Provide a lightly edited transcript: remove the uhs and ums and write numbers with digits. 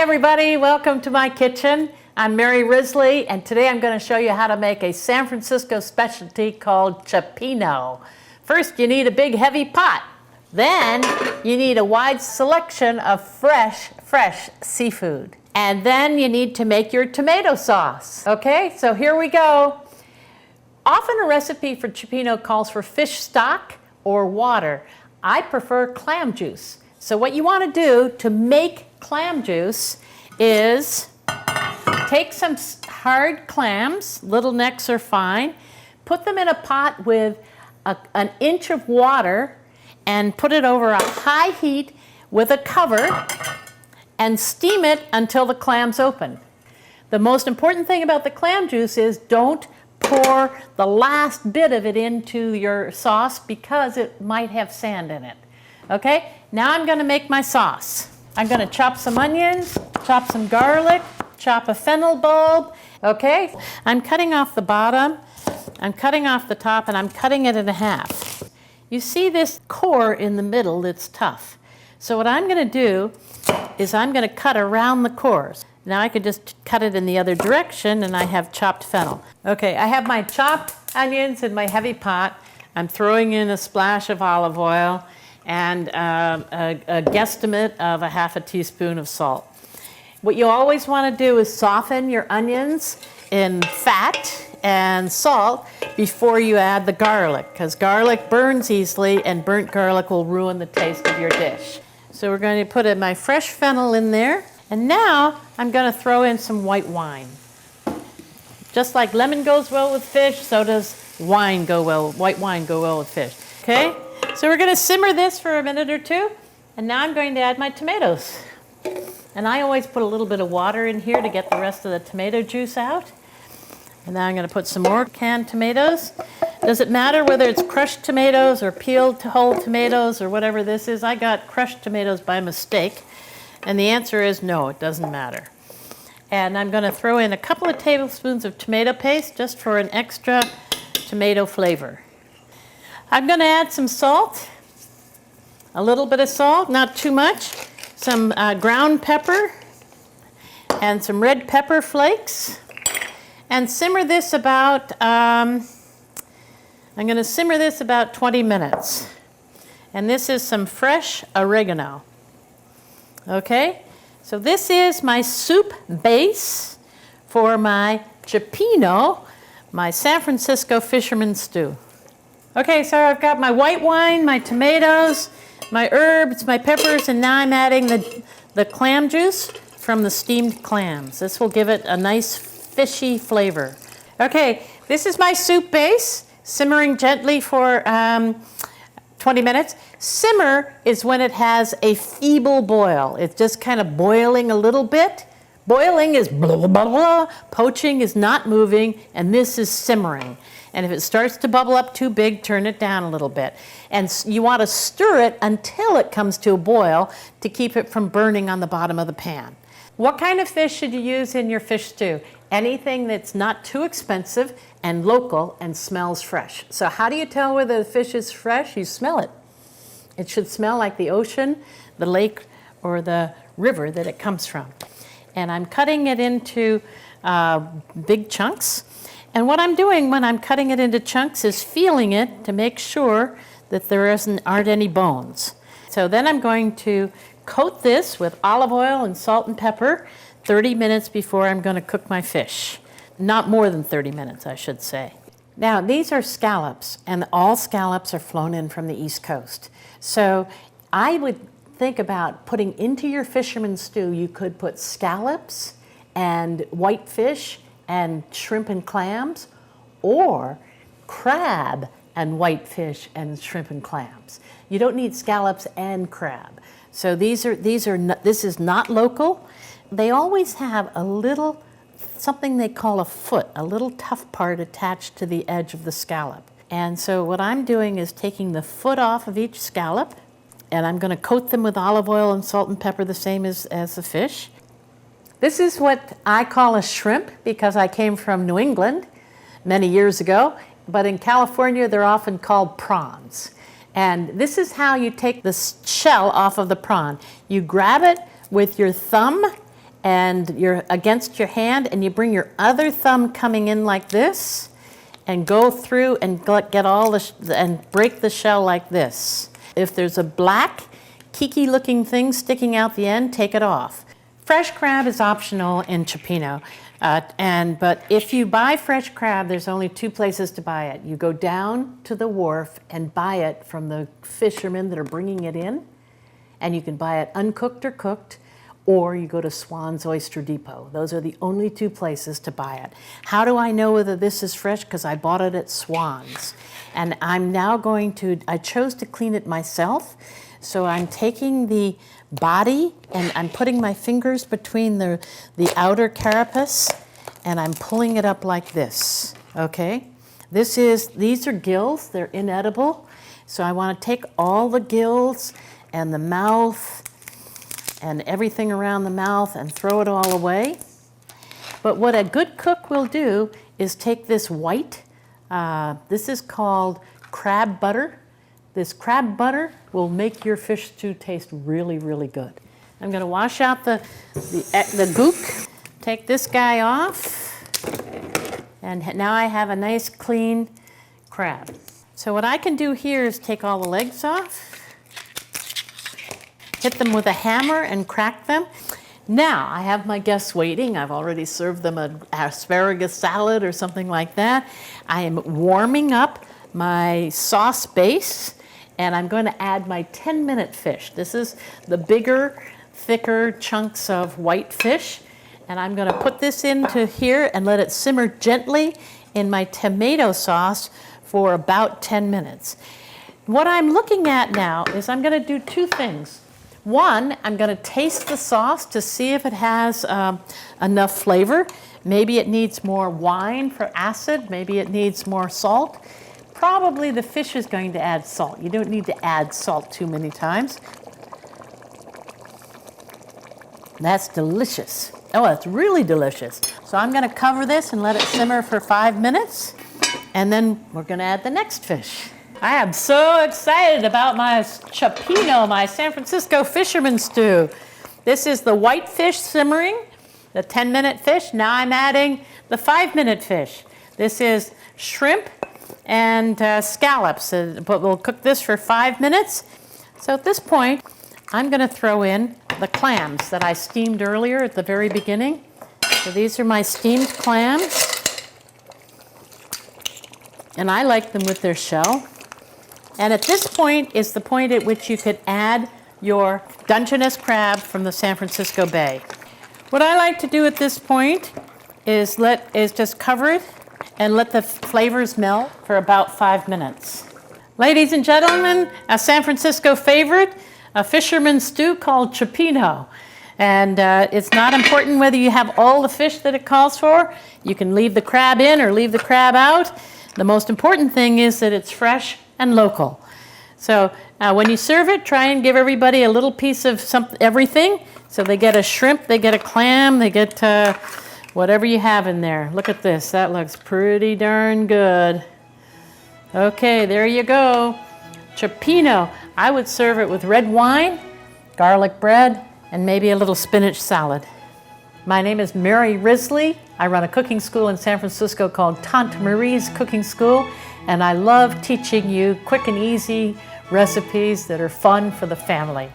everybody, welcome to my kitchen. I'm Mary Risley, and today I'm going to show you how to make a San Francisco specialty called Cioppino. First, you need a big heavy pot. Then you need a wide selection of fresh seafood. And then you need to make your tomato sauce. Okay, so here we go. Often a recipe for Cioppino calls for fish stock or water. I prefer clam juice. So what you want to do to make clam juice is take some hard clams, little necks are fine, put them in a pot with an inch of water and put it over a high heat with a cover and steam it until the clams open. The most important thing about the clam juice is don't pour the last bit of it into your sauce because it might have sand in it. Okay, now I'm going to make my sauce. I'm going to chop some onions, chop some garlic, chop a fennel bulb. Okay, I'm cutting off the bottom, I'm cutting off the top, and I'm cutting it in half. You see this core in the middle that's tough. So what I'm going to do is I'm going to cut around the cores. Now I could just cut it in the other direction and I have chopped fennel. Okay, I have my chopped onions in my heavy pot. I'm throwing in a splash of olive oil and a guesstimate of a half a teaspoon of salt. What you always want to do is soften your onions in fat and salt before you add the garlic, because garlic burns easily and burnt garlic will ruin the taste of your dish. So we're going to put my fresh fennel in there, and now I'm going to throw in some white wine. Just like lemon goes well with fish, so does wine go well, white wine go well with fish. Okay? So we're going to simmer this for a minute or two, and now I'm going to add my tomatoes. And I always put a little bit of water in here to get the rest of the tomato juice out. And now I'm going to put some more canned tomatoes. Does it matter whether it's crushed tomatoes or peeled whole tomatoes or whatever this is? I got crushed tomatoes by mistake, and the answer is no, it doesn't matter. And I'm going to throw in a couple of tablespoons of tomato paste just for an extra tomato flavor. I'm going to add some salt, a little bit of salt, not too much, some ground pepper, and some red pepper flakes, and simmer this about, I'm going to simmer this about 20 minutes. And this is some fresh oregano. Okay, so this is my soup base for my Cioppino, my San Francisco fisherman stew. Okay, so I've got my white wine, my tomatoes, my herbs, my peppers, and now I'm adding the clam juice from the steamed clams. This will give it a nice fishy flavor. Okay, this is my soup base, simmering gently for 20 minutes. Simmer is when it has a feeble boil. It's just kind of boiling a little bit. Boiling is blah, blah, blah, blah. Poaching is not moving, and this is simmering. And if it starts to bubble up too big, turn it down a little bit. And you want to stir it until it comes to a boil to keep it from burning on the bottom of the pan. What kind of fish should you use in your fish stew? Anything that's not too expensive and local and smells fresh. So how do you tell whether the fish is fresh? You smell it. It should smell like the ocean, the lake, or the river that it comes from. And I'm cutting it into big chunks. And what I'm doing when I'm cutting it into chunks is feeling it to make sure that there aren't any bones. So then I'm going to coat this with olive oil and salt and pepper 30 minutes before I'm going to cook my fish. Not more than 30 minutes, I should say. Now, these are scallops, and all scallops are flown in from the East Coast. So I would think about putting into your fisherman's stew, you could put scallops and white fish and shrimp and clams, or crab and white fish and shrimp and clams. You don't need scallops and crab. So this is not local. They always have a little, something they call a foot, a little tough part attached to the edge of the scallop. And so what I'm doing is taking the foot off of each scallop, and I'm going to coat them with olive oil and salt and pepper the same as the fish. This is what I call a shrimp because I came from New England many years ago, but in California they're often called prawns. And this is how you take the shell off of the prawn. You grab it with your thumb and you're against your hand, and you bring your other thumb coming in like this, and go through and get all and break the shell like this. If there's a black, kiki looking thing sticking out the end, take it off. Fresh crab is optional in Cioppino, but if you buy fresh crab, there's only two places to buy it. You go down to the wharf and buy it from the fishermen that are bringing it in, and you can buy it uncooked or cooked, or you go to Swan's Oyster Depot. Those are the only two places to buy it. How do I know whether this is fresh? Because I bought it at Swan's. And I'm now I chose to clean it myself, so I'm taking the body and I'm putting my fingers between the outer carapace, and I'm pulling it up like this, okay? These are gills, they're inedible. So I want to take all the gills and the mouth and everything around the mouth and throw it all away. But what a good cook will do is take this white, this is called crab butter. This crab butter will make your fish stew taste really, really good. I'm going to wash out the gook, take this guy off, and now I have a nice clean crab. So what I can do here is take all the legs off, hit them with a hammer and crack them. Now, I have my guests waiting. I've already served them an asparagus salad or something like that. I am warming up my sauce base, and I'm going to add my 10-minute fish. This is the bigger, thicker chunks of white fish, and I'm going to put this into here and let it simmer gently in my tomato sauce for about 10 minutes. What I'm looking at now is I'm going to do two things. One, I'm going to taste the sauce to see if it has enough flavor. Maybe it needs more wine for acid. Maybe it needs more salt. Probably the fish is going to add salt. You don't need to add salt too many times. That's delicious. Oh, it's really delicious. So I'm going to cover this and let it simmer for 5 minutes. And then we're going to add the next fish. I am so excited about my Cioppino, my San Francisco fisherman stew. This is the white fish simmering, the 10-minute fish. Now I'm adding the 5-minute fish. This is shrimp and scallops, but we'll cook this for 5 minutes. So at this point, I'm going to throw in the clams that I steamed earlier at the very beginning. So these are my steamed clams, and I like them with their shell. And at this point is the point at which you could add your Dungeness crab from the San Francisco Bay. What I like to do at this point is just cover it and let the flavors melt for about 5 minutes. Ladies and gentlemen, a San Francisco favorite, a fisherman's stew called Cioppino. And it's not important whether you have all the fish that it calls for. You can leave the crab in or leave the crab out. The most important thing is that it's fresh and local. So when you serve it, try and give everybody a little piece of everything. So they get a shrimp, they get a clam, they get whatever you have in there. Look at this, that looks pretty darn good. Okay, there you go. Cioppino. I would serve it with red wine, garlic bread, and maybe a little spinach salad. My name is Mary Risley. I run a cooking school in San Francisco called Tante Marie's Cooking School, and I love teaching you quick and easy recipes that are fun for the family.